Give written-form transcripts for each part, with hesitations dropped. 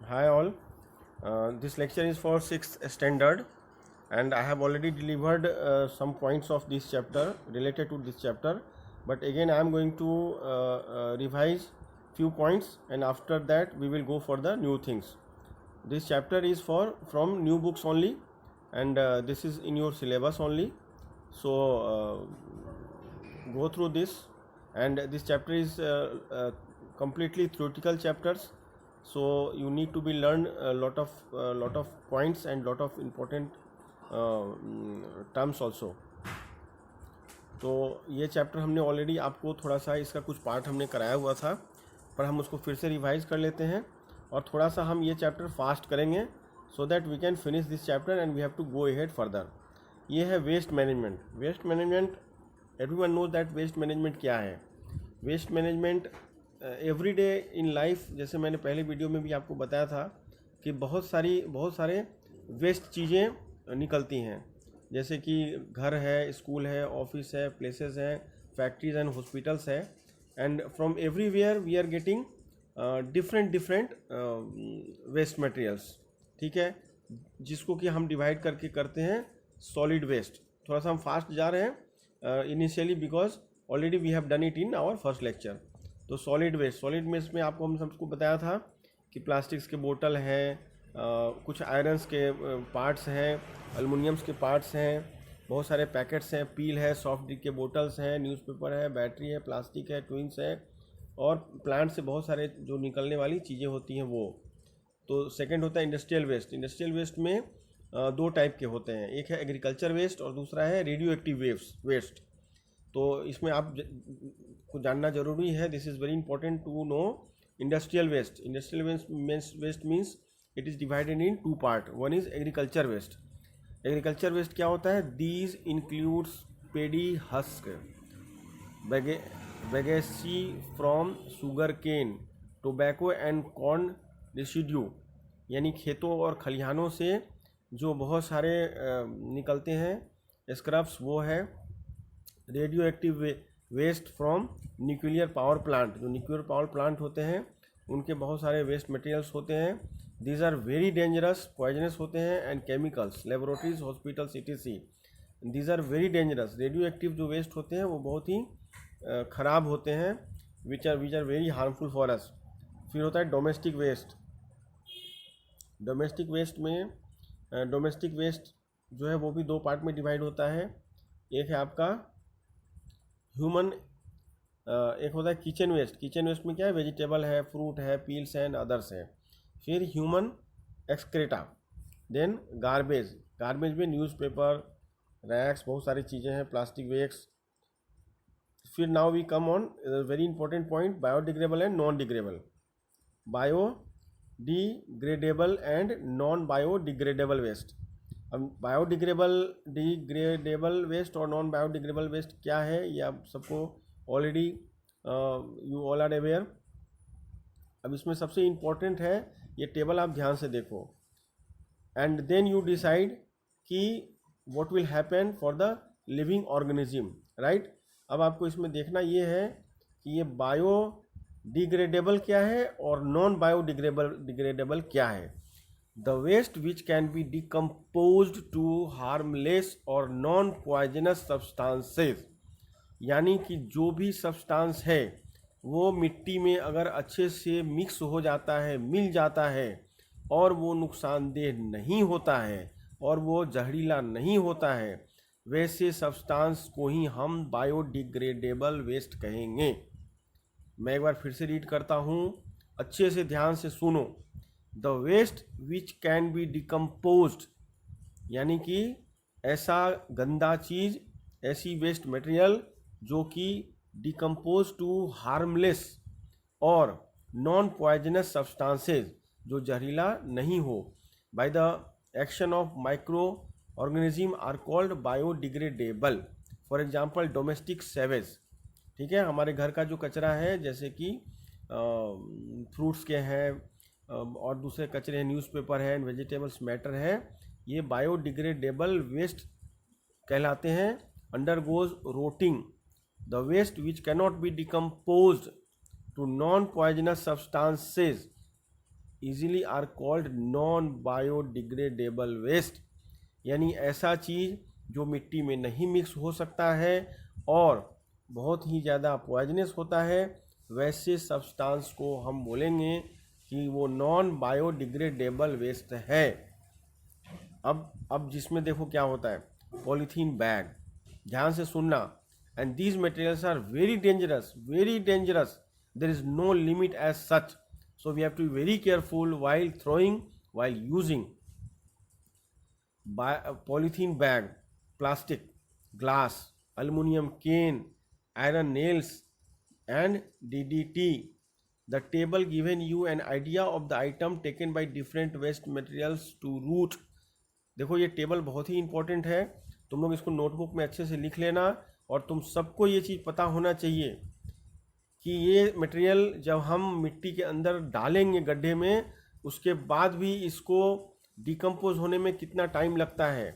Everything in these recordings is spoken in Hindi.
Hi all. This lecture is for 6th standard and I have already delivered some points of this chapter related to this chapter, but again I am going to revise few points and after that we will go for the new things. This chapter is from new books only and this is in your syllabus only, so go through this. And this chapter is completely theoretical chapters, so you need to be learn a lot of points and lot of important terms also. तो ये चैप्टर हमने ऑलरेडी आपको थोड़ा सा इसका कुछ पार्ट हमने कराया हुआ था, पर हम उसको फिर से रिवाइज कर लेते हैं और थोड़ा सा हम ये चैप्टर फास्ट करेंगे so that we can finish this chapter and we have to go ahead further. ये है waste management. Waste management, everyone knows that waste management क्या है. Waste management every day in life, जैसे मैंने पहले वीडियो में भी आपको बताया था कि बहुत सारे वेस्ट चीज़ें निकलती हैं, जैसे कि घर है, स्कूल है, ऑफिस है, प्लेसेस हैं, फैक्ट्रीज एंड हॉस्पिटल्स है, and from everywhere we are getting different waste materials. ठीक है, जिसको कि हम डिवाइड करके करते हैं सॉलिड वेस्ट. थोड़ा सा हम फास्ट जा रहे हैं initially because already we have done it in our first lecture. तो सॉलिड वेस्ट में आपको हम सबको बताया था कि प्लास्टिक्स के बोतल हैं, कुछ आयरन्स के पार्ट्स हैं, एल्युमिनियम्स के पार्ट्स हैं, बहुत सारे पैकेट्स हैं, पील है, सॉफ्ट ड्रिंक के बोतल्स हैं, न्यूज़पेपर है, बैटरी है, प्लास्टिक है, ट्विंस है, और प्लांट से बहुत सारे जो निकलने वाली चीज़ें होती हैं वो. तो सेकंड होता है इंडस्ट्रियल वेस्ट. इंडस्ट्रियल वेस्ट में दो टाइप के होते हैं, एक है एग्रीकल्चर वेस्ट और दूसरा है रेडियो एक्टिव वेस्ट. तो इसमें आप को जानना जरूरी है. This is very important to know industrial waste. Industrial waste means it is divided in two part. One is agriculture waste. Agriculture waste क्या होता है? These includes paddy husk, bagasse from sugar cane, tobacco and corn residue. यानी खेतों और खलिहानों से जो बहुत सारे निकलते हैं स्क्रब्स, वो है. Radioactive waste from nuclear power plant. जो न्यूक्लियर पावर प्लांट होते हैं उनके बहुत सारे वेस्ट मटेरियल्स होते हैं. These are very dangerous, poisonous होते हैं. And chemicals, laboratories, hospitals, etc. These are very dangerous. Radioactive जो वेस्ट होते हैं वो बहुत ही ख़राब होते हैं, which are very harmful for us. फिर होता है डोमेस्टिक वेस्ट. डोमेस्टिक वेस्ट जो है वो भी दो पार्ट में डिवाइड होता है. एक है आपका ह्यूमन, एक होता है किचन वेस्ट. किचन वेस्ट में क्या है? वेजिटेबल है, फ्रूट है, पील्स एंड अदर्स है. फिर ह्यूमन एक्सक्रेटा. देन गार्बेज में न्यूज़पेपर, रैक्स, बहुत सारी चीज़ें हैं, प्लास्टिक वेस्ट. फिर now we come on very important point, biodegradable and non degradable. Biodegradable and non biodegradable waste. अब डिग्रेडेबल वेस्ट और नॉन बायोडिग्रेडेबल वेस्ट क्या है ये आप सबको already you all are aware. अब इसमें सबसे इम्पोर्टेंट है ये टेबल, आप ध्यान से देखो एंड देन यू डिसाइड कि what will happen for the living organism. Right. अब आपको इसमें देखना ये है कि ये बायोडिग्रेडेबल क्या है और नॉन बायोडिग्रेडेबल क्या है. The waste which can be decomposed to harmless or non-poisonous substances, यानी कि जो भी सब्सटेंस है वो मिट्टी में अगर अच्छे से मिक्स हो जाता है, मिल जाता है, और वो नुकसानदेह नहीं होता है और वो जहरीला नहीं होता है, वैसे सब्सटेंस को ही हम बायोडिग्रेडेबल वेस्ट कहेंगे. मैं एक बार फिर से रीड करता हूँ, अच्छे से ध्यान से सुनो. The waste which can be decomposed, यानी कि ऐसा गंदा चीज़, ऐसी वेस्ट मटेरियल जो कि डिकम्पोज टू हार्मलेस और नॉन पॉइजनस सब्सटेंसेज, जो जहरीला नहीं हो, by the action of microorganism are called biodegradable. For example domestic sewage. ठीक है, हमारे घर का जो कचरा है, जैसे कि फ्रूट्स के हैं और दूसरे कचरे हैं, न्यूज़पेपर है, वेजिटेबल्स मैटर है, ये बायोडिग्रेडेबल वेस्ट कहलाते हैं. Undergoes rotting. The waste which cannot be decomposed to non-poisonous substances easily are called non biodegradable waste, यानी ऐसा चीज़ जो मिट्टी में नहीं मिक्स हो सकता है और बहुत ही ज़्यादा पॉइजनस होता है, वैसे सब्सटेंस को हम बोलेंगे कि वो नॉन बायोडिग्रेडेबल वेस्ट है। अब जिसमें देखो क्या होता है, पॉलीथीन बैग, ध्यान से सुनना, and these materials are very dangerous, very dangerous, there is no limit as such, so we have to be very careful while throwing, while using polythene bag, plastic, glass, aluminum can, iron nails and DDT. The table given you an idea of the item taken by different waste materials to root. देखो ये टेबल बहुत ही इंपॉर्टेंट है, तुम लोग इसको नोटबुक में अच्छे से लिख लेना, और तुम सबको ये चीज़ पता होना चाहिए कि ये मटेरियल जब हम मिट्टी के अंदर डालेंगे गड्ढे में, उसके बाद भी इसको डिकम्पोज होने में कितना टाइम लगता है।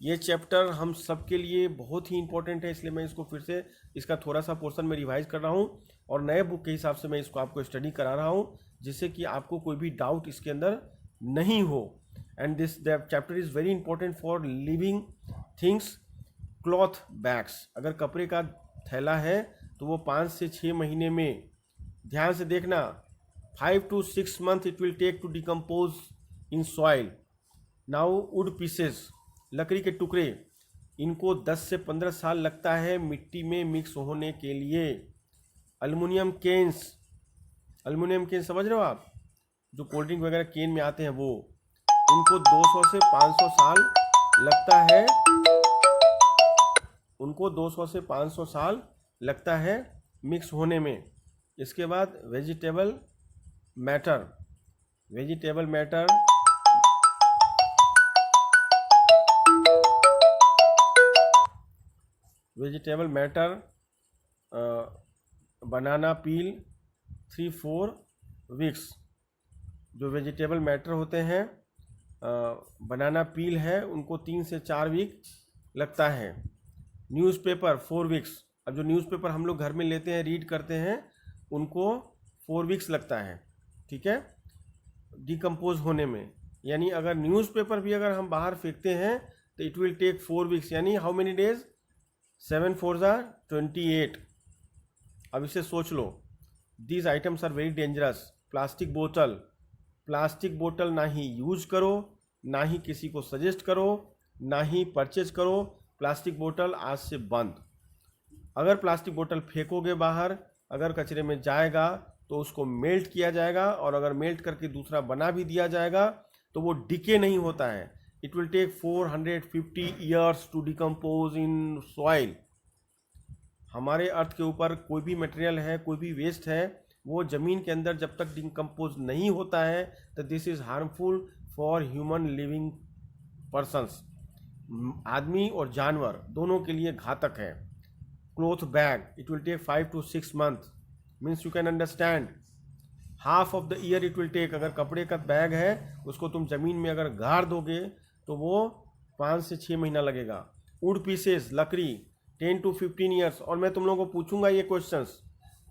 ये चैप्टर हम सब के लिए बहुत ही इंपॉर्टेंट है, इसलिए मैं इसको फिर से इसका थोड़ा सा पोर्शन में रिवाइज कर रहा हूँ और नए बुक के हिसाब से मैं इसको आपको स्टडी करा रहा हूँ, जिससे कि आपको कोई भी डाउट इसके अंदर नहीं हो। And this chapter is very important for living things. Cloth bags, अगर कपड़े का थैला है तो वो 5 से 6 महीने में, ध्यान से देखना, 5 to 6 months it will take to decompose in soil. Now would pieces, लकड़ी के टुकड़े, इनको 10 से 15 साल लगता है मिट्टी में मिक्स होने के लिए। एल्युमिनियम केन्स, एल्युमिनियम केन समझ रहे हो आप, जो कोल्ड ड्रिंक वगैरह केन में आते हैं वो, उनको 200 से 500 साल लगता है, उनको 200 से 500 साल लगता है मिक्स होने में। इसके बाद vegetable matter, vegetable matter vegetable matter, banana peel 3-4 weeks. जो वेजिटेबल मैटर होते हैं, बनाना पील है, उनको 3 से 4 वीक लगता है। न्यूज़पेपर 4 वीक्स, अब जो न्यूज़पेपर हम लोग घर में लेते हैं, रीड करते हैं, उनको 4 वीक्स लगता है, ठीक है, डिकम्पोज होने में। यानी अगर न्यूज़पेपर भी अगर हम बाहर फेंकते हैं तो इट विल टेक 4 वीक्स, यानी हाउ मेनी डेज, 7 4 28। अब इसे सोच लो, these items are very dangerous. Plastic बोतल, प्लास्टिक बोतल ना ही यूज करो, ना ही किसी को सजेस्ट करो, ना ही परचेज करो। प्लास्टिक बोतल आज से बंद। अगर प्लास्टिक बोतल फेंकोगे बाहर, अगर कचरे में जाएगा तो उसको मेल्ट किया जाएगा, और अगर मेल्ट करके दूसरा बना भी दिया जाएगा तो वो डिके नहीं होता है। It will take 450 years to decompose in soil. हमारे अर्थ के ऊपर कोई भी मटेरियल है, कोई भी वेस्ट है, वो ज़मीन के अंदर जब तक डिकम्पोज नहीं होता है तो this is harmful for human living persons. आदमी और जानवर दोनों के लिए घातक है। Cloth bag, it will take 5 to 6 months, means you can understand, half of the year it will take. अगर कपड़े का बैग है, उसको तुम ज़मीन में अगर गाड़ दोगे तो वो 5 से 6 महीना लगेगा। वुड पीसेस, लकड़ी, 10 to 15 ईयर्स। और मैं तुम लोगों को पूछूंगा ये क्वेश्चंस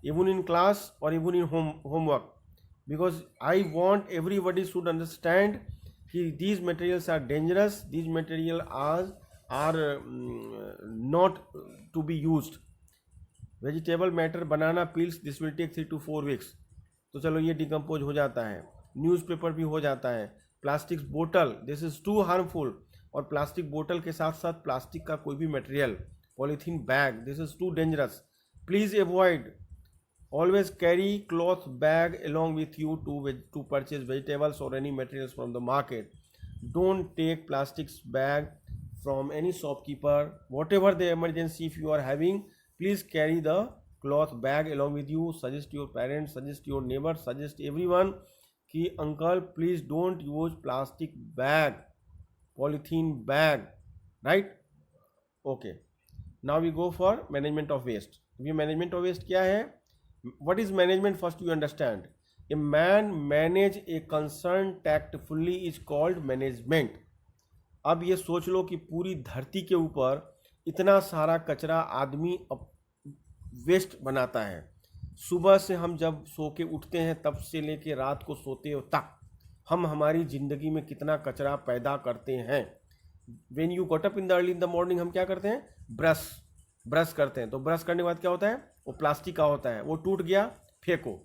इवन इन क्लास और even in homework, because I want everybody should understand कि these materials are dangerous, these material are not to be used. Vegetable matter, banana peels, this will take 3 to 4 weeks. तो चलो ये डिकम्पोज हो जाता है। न्यूज़पेपर भी हो जाता है। प्लास्टिक बोतल, दिस इज़ टू हार्मफुल। और प्लास्टिक बोतल के साथ साथ प्लास्टिक का कोई भी material, polythene bag, this is too dangerous. Please avoid, always carry cloth bag along with you to purchase vegetables or any materials from the market. Don't take plastics bag from any shopkeeper. Whatever the emergency if you are having, please carry the cloth bag along with you. Suggest your parents, suggest your neighbors, suggest everyone कि uncle please don't use plastic bag, polythene bag, right? Okay, now we go for management of waste. ये management of waste क्या है? What is management? First you understand. A man manage a concern tactfully is called management. अब ये सोच लो कि पूरी धरती के ऊपर इतना सारा कचरा आदमी वेस्ट बनाता है। सुबह से हम जब सो के उठते हैं तब से लेके रात को सोते हो तक हम हमारी ज़िंदगी में कितना कचरा पैदा करते हैं। When you got up in the early in the morning हम क्या करते हैं, ब्रश करते हैं। तो ब्रश करने के बाद क्या होता है, वो प्लास्टिक का होता है, वो टूट गया फेंको,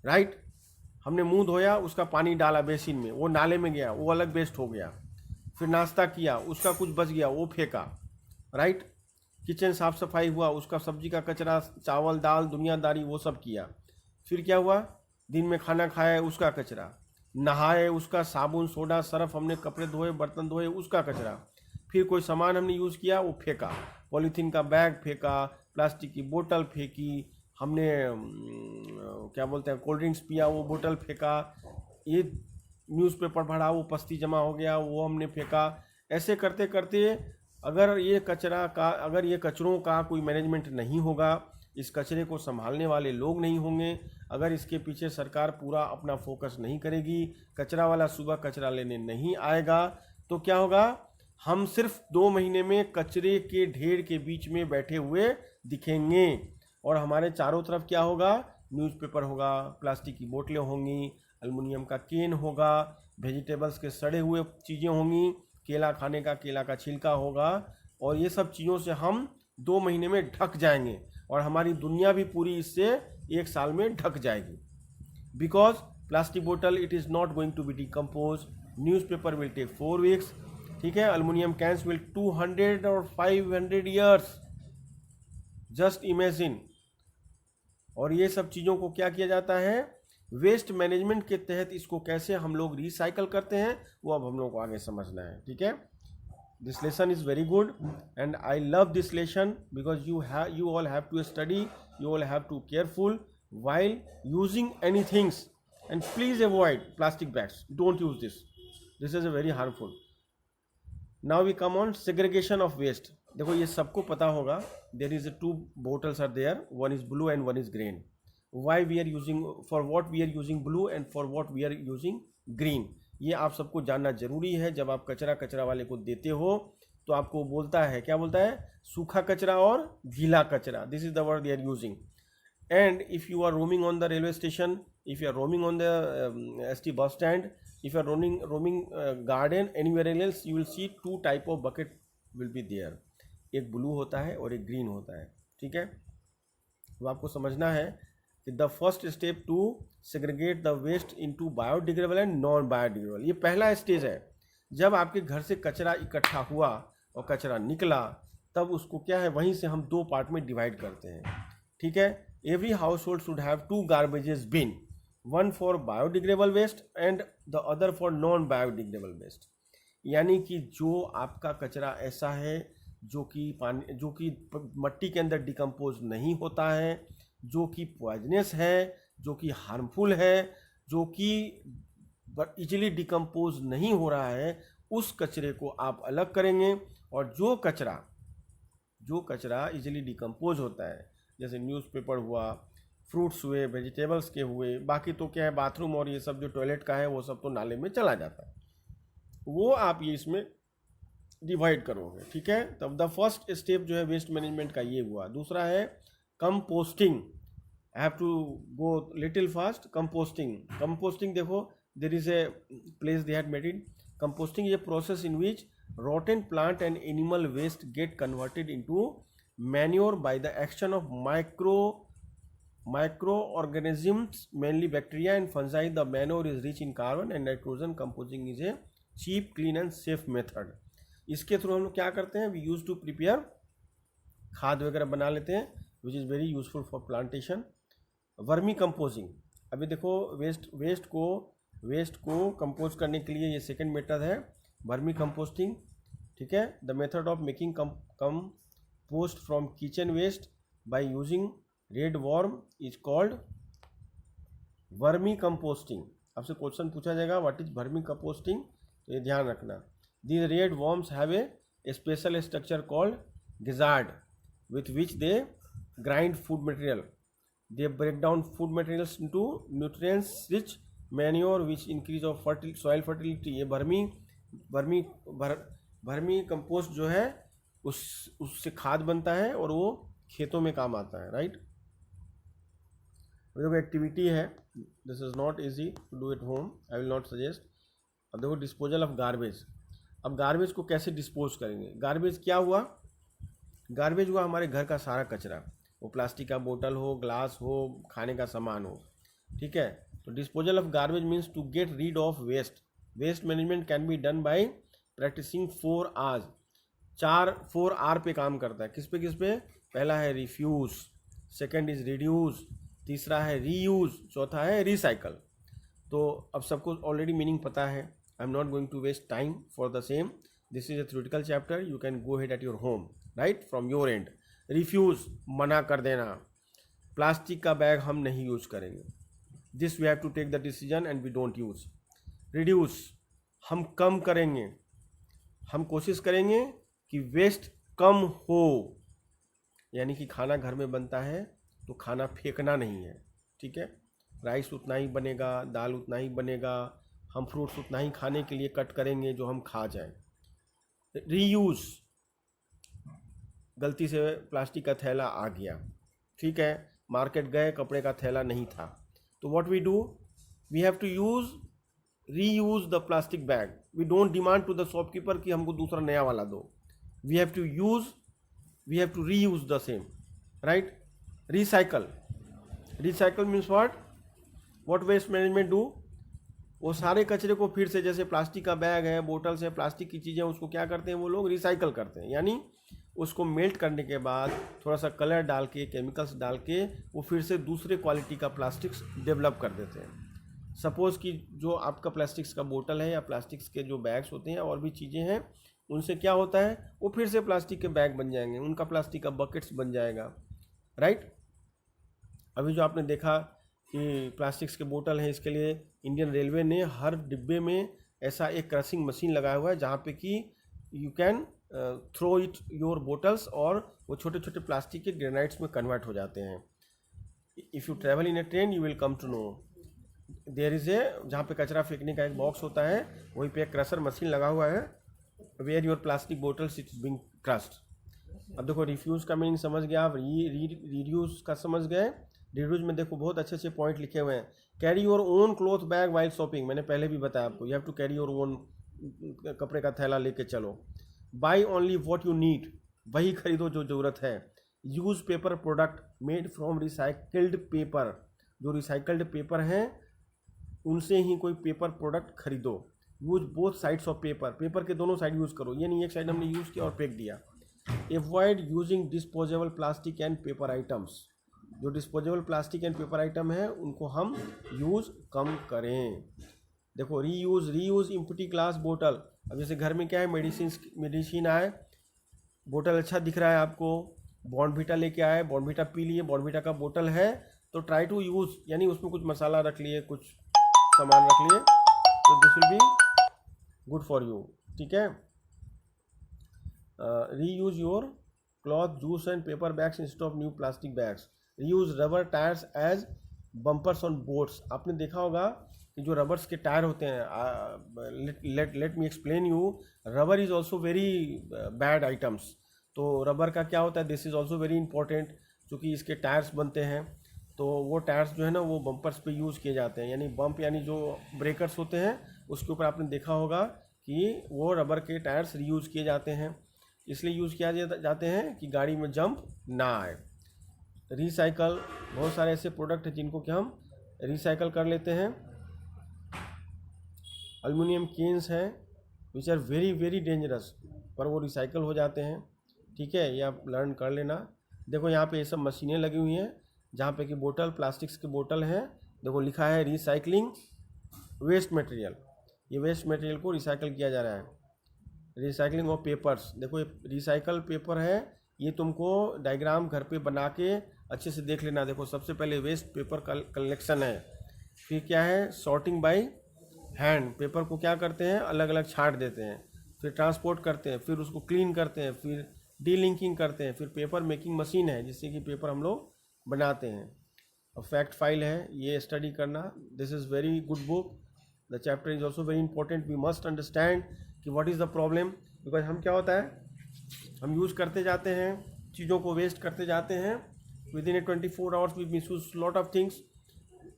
राइट। हमने मुंह धोया, उसका पानी डाला बेसिन में, वो नाले में गया, वो अलग वेस्ट हो गया। फिर नाश्ता किया, उसका कुछ बच गया, वो फेंका, राइट। किचन साफ सफाई हुआ, उसका सब्जी का कचरा, चावल दाल दुनियादारी वो सब किया। फिर क्या हुआ, दिन में खाना खाया, उसका कचरा, नहाए, उसका साबुन सोडा सर्फ, हमने कपड़े धोए बर्तन धोए, उसका कचरा। फिर कोई सामान हमने यूज़ किया, वो फेंका, पॉलीथीन का बैग फेंका, प्लास्टिक की बोतल फेंकी, हमने क्या बोलते हैं कोल्ड ड्रिंक्स पिया, वो बोतल फेंका, ये न्यूज़पेपर पढ़ा, वो पस्ती जमा हो गया, वो हमने फेंका। ऐसे करते करते अगर ये कचरों का कोई मैनेजमेंट नहीं होगा, इस कचरे को संभालने वाले लोग नहीं होंगे, अगर इसके पीछे सरकार पूरा अपना फोकस नहीं करेगी, कचरा वाला सुबह कचरा लेने नहीं आएगा, तो क्या होगा, हम सिर्फ 2 महीने में कचरे के ढेर के बीच में बैठे हुए दिखेंगे। और हमारे चारों तरफ क्या होगा, न्यूज़पेपर होगा, प्लास्टिक की बोतलें होंगी, एल्युमिनियम का केन होगा, वेजिटेबल्स के सड़े हुए चीज़ें होंगी, केला खाने का केला का छिलका होगा, और ये सब चीज़ों से हम 2 महीने में ढक जाएंगे, और हमारी दुनिया भी पूरी इससे 1 साल में ढक जाएगी। बिकॉज प्लास्टिक बोतल it is not going to be decompose, newspaper will take 4 weeks, ठीक है, एल्युमिनियम कैंस विल 200 और 500 ईयर्स, जस्ट इमेजिन। और ये सब चीज़ों को क्या किया जाता है, वेस्ट मैनेजमेंट के तहत इसको कैसे हम लोग रिसाइकल करते हैं, वो अब हम लोग को आगे समझना है, ठीक है। This lesson is very good and I love this lesson because you all have to study, you all have to careful while using any things, and please avoid plastic bags, don't use this is a very harmful. Now we come on segregation of waste. देखो ये सबको पता होगा, there is 2 bottles are there, one is blue and one is green. Why we are using, for what we are using blue and for what we are using green, ये आप सबको जानना जरूरी है। जब आप कचरा वाले को देते हो तो आपको बोलता है, क्या बोलता है, सूखा कचरा और गीला कचरा, this is the word they are using. And if you are roaming on the railway station, if you are roaming on the ST bus stand, if you are roaming garden anywhere else, you will see 2 type of bucket will be there, एक ब्लू होता है और एक ग्रीन होता है, ठीक है। तो आपको समझना है कि the first step to segregate the waste into biodegradable and non biodegradable, ये पहला स्टेज है। जब आपके घर से कचरा इकट्ठा हुआ और कचरा निकला, तब उसको क्या है, वहीं से हम 2 पार्ट में डिवाइड करते हैं, ठीक है। Every household should have 2 garbages bin, one for biodegradable waste and the other for non biodegradable waste। यानी कि जो आपका कचरा ऐसा है जो कि मट्टी के अंदर डिकम्पोज नहीं होता है, जो कि पॉइजनस है, जो कि हार्मफुल है, जो कि इजीली डिकम्पोज नहीं हो रहा है, उस कचरे को आप अलग करेंगे। और जो कचरा इजीली डिकम्पोज होता है, जैसे न्यूज़पेपर हुआ, फ्रूट्स हुए, वेजिटेबल्स के हुए, बाकी तो क्या है, बाथरूम और ये सब जो टॉयलेट का है वो सब तो नाले में चला जाता है, वो आप ये इसमें डिवाइड करोगे, ठीक है। तब द फर्स्ट स्टेप जो है वेस्ट मैनेजमेंट का ये हुआ। दूसरा है composting. I have to go little fast. Composting देखो, there is a place they had made it. Composting is a process in which rotten plant and animal waste get converted into manure by the action of microorganisms, mainly bacteria and fungi. The manure is rich in carbon and nitrogen. Composting is a cheap, clean and safe method. इसके थ्रू हम लोग क्या करते हैं, वी यूज टू प्रिपेयर, खाद वगैरह बना लेते हैं, which is very useful for plantation. Vermi composing, अभी देखो वेस्ट को कंपोज करने के लिए ये सेकेंड मेथड है, वर्मी कंपोस्टिंग, ठीक है। The method of making compost from kitchen waste by using red worm is called vermicomposting. आपसे क्वेश्चन पूछा जाएगा व्हाट इज वर्मी कंपोस्टिंग, तो ये ध्यान रखना। These red worms have a special structure called gizzard with which they grind food material. They break down food materials into nutrients rich manure which increase of soil fertility. ये वर्मी कंपोस्ट जो है उससे खाद बनता है और वो खेतों में काम आता है, राइट। देखो एक्टिविटी है, this is not easy to do at home, I will not suggest. अब देखो डिस्पोजल ऑफ गार्बेज। अब गार्बेज को कैसे डिस्पोज करेंगे? गार्बेज क्या हुआ? गार्बेज हुआ हमारे घर का सारा कचरा, वो प्लास्टिक का बोतल हो, ग्लास हो, खाने का सामान हो, ठीक है। तो disposal of garbage means to get rid of waste. Waste management can be done by practising 4 R's। 4 R पे काम करता है। किस पे? पहला है रिफ्यूज, सेकंड इज रिड्यूस, तीसरा है रीयूज, चौथा है रिसाइकल। तो अब सबको ऑलरेडी मीनिंग पता है, I am not going to waste time for the same. This is a theoretical chapter, you can go head at your home, right, from your end. Refuse, मना कर देना, प्लास्टिक का बैग हम नहीं यूज करेंगे, this we have to take the decision and we don't use. Reduce, हम कम करेंगे, हम कोशिश करेंगे कि वेस्ट कम हो, यानी कि खाना घर में बनता है तो खाना फेंकना नहीं है, ठीक है। राइस उतना ही बनेगा, दाल उतना ही बनेगा, हम फ्रूट्स उतना ही खाने के लिए कट करेंगे जो हम खा जाएं। रीयूज, गलती से प्लास्टिक का थैला आ गया, ठीक है, मार्केट गए, कपड़े का थैला नहीं था, तो what we do, we have to use reuse the plastic bag. We don't demand to the shopkeeper कि हमको दूसरा नया वाला दो, we have to reuse the same, right. Recycle, recycle means what waste management do, वो सारे कचरे को फिर से, जैसे प्लास्टिक का बैग है, बोतल से, प्लास्टिक की चीज़ें, उसको क्या करते हैं वो लोग, रिसाइकल करते हैं, यानी उसको मेल्ट करने के बाद थोड़ा सा कलर डाल के, केमिकल्स डाल के, वो फिर से दूसरे क्वालिटी का प्लास्टिक्स डेवलप कर देते हैं। सपोज़ कि जो आपका प्लास्टिक्स का बोतल है या प्लास्टिक्स के जो बैग्स होते हैं और भी चीज़ें हैं, उनसे क्या होता है, वो फिर से प्लास्टिक के बैग बन जाएंगे, उनका प्लास्टिक का बकेट्स बन जाएगा, राइट। अभी जो आपने देखा कि प्लास्टिक्स के बोतल हैं, इसके लिए इंडियन रेलवे ने हर डिब्बे में ऐसा एक क्रशिंग मशीन लगाया हुआ है जहाँ पे कि you can throw it your bottles, और वो छोटे छोटे प्लास्टिक के ग्रेनाइट्स में कन्वर्ट हो जाते हैं। If you travel in a train you will come to know, there is a, जहाँ पे कचरा फेंकने का एक बॉक्स होता है, वहीं पे एक क्रशर मशीन लगा हुआ है, where your plastic bottles it's being crushed. अब देखो रिफ्यूज़ का मीनिंग समझ गया, आप रीड्यूस का समझ गए। रिड्यूस में देखो बहुत अच्छे अच्छे पॉइंट लिखे हुए हैं। Carry your own cloth bag while shopping, मैंने पहले भी बताया आपको, you have to carry your own, कपड़े का थैला लेके चलो। Buy only what you need, वही खरीदो जो ज़रूरत है। Use paper product made from recycled paper, जो रिसाइकल्ड पेपर हैं उनसे ही कोई पेपर प्रोडक्ट खरीदो। Use both sides of paper, paper के दोनों साइड यूज़ करो, ये नहीं एक साइड हमने यूज़ किया और फेंक दिया। Avoid using disposable plastic and paper items, जो disposable plastic and paper item है उनको हम यूज़ कम करें। देखो रीयूज़ एम्प्टी ग्लास बोतल, अब जैसे घर में क्या है, मेडिसिन आए, बोतल अच्छा दिख रहा है आपको, बॉर्नवीटा लेके आए, बॉर्नवीटा पी लिए, बॉर्नवीटा का बोतल है, तो ट्राई टू यूज़, यानी उसमें कुछ मसाला रख लिए, कुछ सामान रख लिए, तो this will be good for you, ठीक है। Reuse your cloth, jute and paper bags instead of new plastic bags. Reuse rubber tyres as bumpers on boats, आपने देखा होगा कि जो रबर्स के टायर होते हैं, let me explain you, rubber is also very bad items. तो रबर का क्या होता है, this is also very important, क्योंकि इसके टायर्स बनते हैं, तो वो टायर्स जो है ना वो बम्पर्स पे यूज़ किए जाते हैं, यानी बम्प यानी जो ब्रेकर्स होते हैं उसके ऊपर आपने देखा होगा कि वो रबर के टायर्स रीयूज़ किए जाते हैं, इसलिए यूज़ किया जाते हैं कि गाड़ी में जंप ना आए। रिसाइकल, बहुत सारे ऐसे प्रोडक्ट हैं जिनको कि हम रिसाइकल कर लेते हैं। एल्युमिनियम केन्स हैं which are very very dangerous, पर वो रिसाइकल हो जाते हैं, ठीक है, ये आप लर्न कर लेना। देखो यहाँ पे ये सब मशीनें लगी हुई हैं जहाँ पे कि बोतल, प्लास्टिक्स की बोतल हैं, देखो लिखा है रिसाइकलिंग वेस्ट मटेरियल, ये वेस्ट मटेरियल को रिसाइकल किया जा रहा है। रिसाइकलिंग ऑफ पेपर्स, देखो ये रिसाइकल पेपर है, ये तुमको डायग्राम घर पे बना के अच्छे से देख लेना। देखो सबसे पहले वेस्ट पेपर कलेक्शन है, फिर क्या है, सॉर्टिंग बाय हैंड, पेपर को क्या करते हैं, अलग अलग छांट देते हैं, फिर ट्रांसपोर्ट करते हैं, फिर उसको क्लीन करते हैं, फिर डीलिंकिंग करते हैं, फिर पेपर मेकिंग मशीन है जिससे कि पेपर हम लोग बनाते हैं। और फैक्ट फाइल है, ये स्टडी करना, this is very good book, the chapter is also very important, we must understand कि what is the problem, because हम क्या होता है, हम यूज़ करते जाते हैं, चीज़ों को वेस्ट करते जाते हैं, within a 24 hours we misuse lot of things,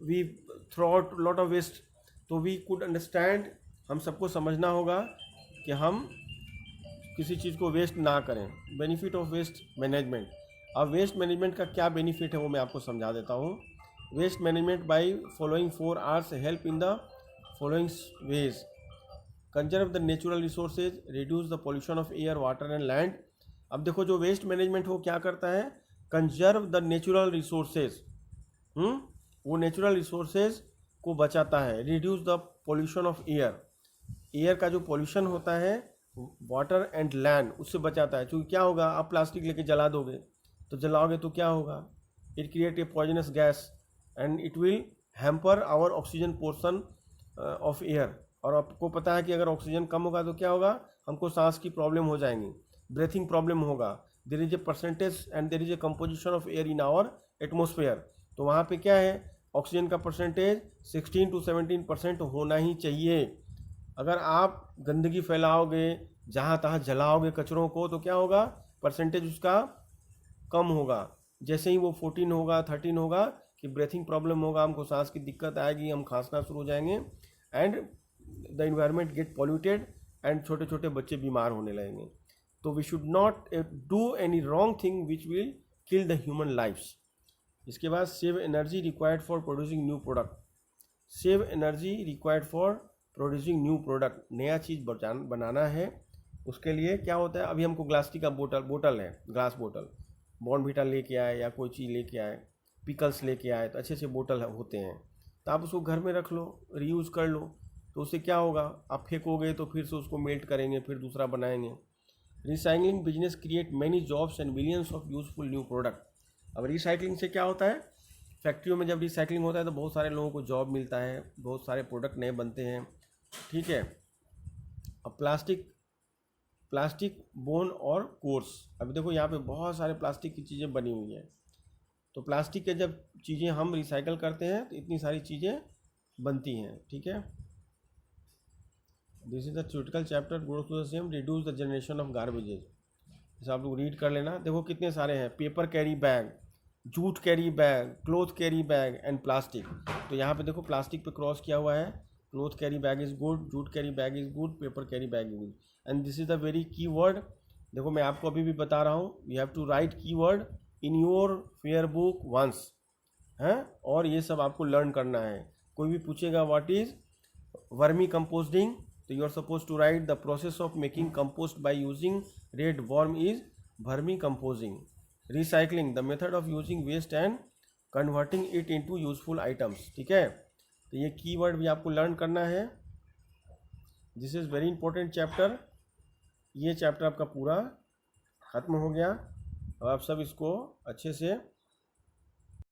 we throw out lot of waste. तो वी कुड अंडरस्टैंड, हम सबको समझना होगा कि हम किसी चीज़ को वेस्ट ना करें। Benefit of waste management. अब वेस्ट मैनेजमेंट का क्या बेनिफिट है वो मैं आपको समझा देता हूँ। Waste management by following 4 R's help in the following ways. Conserve the natural resources, reduce the pollution of air, water and land. अब देखो जो वेस्ट मैनेजमेंट वो क्या करता है, कंजर्व द नेचुरल रिसोर्सेज, वो नेचुरल रिसोर्सेज को बचाता है। Reduce the pollution of air, air का जो पोल्यूशन होता है, वाटर एंड लैंड, उससे बचाता है। क्योंकि क्या होगा, आप प्लास्टिक लेके जला दोगे, तो जलाओगे तो क्या होगा, it create a poisonous gas and it will hamper our oxygen portion of air. और आपको पता है कि अगर ऑक्सीजन कम होगा तो क्या होगा, हमको सांस की प्रॉब्लम हो जाएंगी, ब्रीथिंग प्रॉब्लम होगा। There is a percentage and there is a composition of air in our atmosphere. तो वहाँ पे क्या है, ऑक्सीजन का परसेंटेज 16 to 17% होना ही चाहिए। अगर आप गंदगी फैलाओगे, जहाँ तहाँ जलाओगे कचरों को, तो क्या होगा, परसेंटेज उसका कम होगा। जैसे ही वो 14 होगा, 13 होगा कि ब्रीथिंग प्रॉब्लम होगा, हमको सांस की दिक्कत आएगी, हम खांसना शुरू हो जाएंगे and the environment get polluted and छोटे छोटे बच्चे बीमार होने लगेंगे। तो we should not do any wrong thing which will kill the human lifes. इसके बाद save energy required for producing new product. Save energy required for producing new product, नया चीज़ बनाना है, उसके लिए क्या होता है, अभी हमको ग्लास का बोतल है, ग्लास बोतल, बॉर्नवीटा लेके आए या कोई चीज़ लेके आए, पिकल्स लेके आए, तो अच्छे से बोतल होते हैं, तो आप उसको घर में रख लो, रीयूज़ कर लो। तो उससे क्या होगा, आप फेंकोगे तो फिर से उसको मेल्ट करेंगे, फिर दूसरा बनाएंगे। Recycling business create many jobs and millions of useful new product. अब रिसाइकलिंग से क्या होता है, फैक्ट्रियों में जब रिसाइकलिंग होता है तो बहुत सारे लोगों को जॉब मिलता है, बहुत सारे प्रोडक्ट नए बनते हैं, ठीक है। अब प्लास्टिक बोन और कोर्स, अभी देखो यहाँ पे बहुत सारे प्लास्टिक की चीज़ें बनी हुई हैं। तो प्लास्टिक के जब चीज़ें हम रिसाइकल करते हैं तो इतनी सारी चीज़ें बनती हैं, ठीक है। This is the theoretical chapter, go to the same, reduce the generation of garbages. जैसे आप लोग रीड कर लेना, देखो कितने सारे हैं, paper carry bag, jute carry bag, cloth carry bag and plastic. तो यहाँ पे देखो प्लास्टिक पे क्रॉस किया हुआ है, cloth carry bag is good, jute carry bag is good, paper carry bag is good. And this is the very key word, देखो मैं आपको अभी भी बता रहा हूँ, you have to write key word in your fair book once, हैं, और ये सब आपको लर्न करना है। कोई भी पूछेगा व्हाट इज वर्मी कंपोस्टिंग, तो you are suppose to write the process of making compost by using red worm is vermi composing. Recycling the method of using waste and converting it into useful items, ठीक है। तो ये कीवर्ड भी आपको लर्न करना है। This is very important chapter. ये चैप्टर आपका पूरा ख़त्म हो गया। अब आप सब इसको अच्छे से